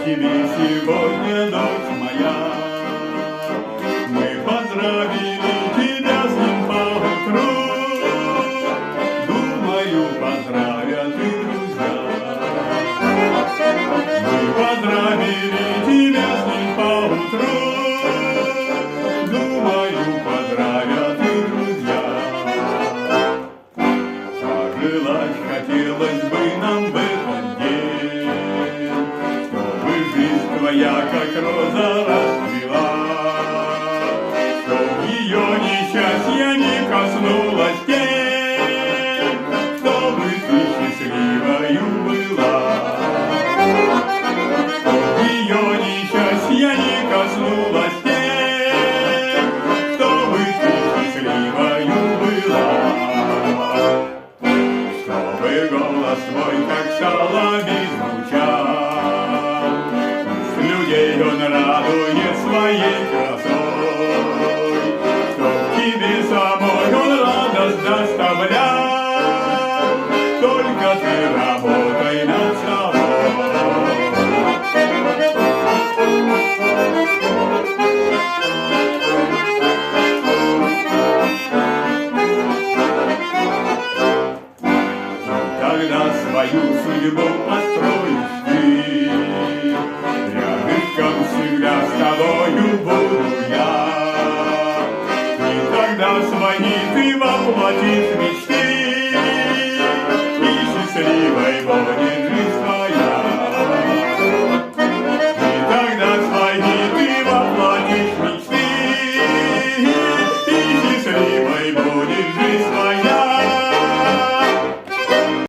тебе сегодня, дочь моя. Мы поздравили тебя с ним поутру. Думаю, поздравят и друзья. Мы поздравили тебя с ним поутру. Думаю, поздравят и друзья. Пожелать хотелось бы нам в этот день, чтобы жизнь твоя, как роза, расцвела, чтоб ее несчастья не коснулась тень, чтобы ты счастливою была. Чтоб ее несчастья не коснулась тень, чтобы ты счастливою была. Чтобы голос твой, как соловей, звучал, с людей он радует своей красой, чтоб тебе самой он радость доставлял, только ты работай над собой. Когда свою судьбу построишь,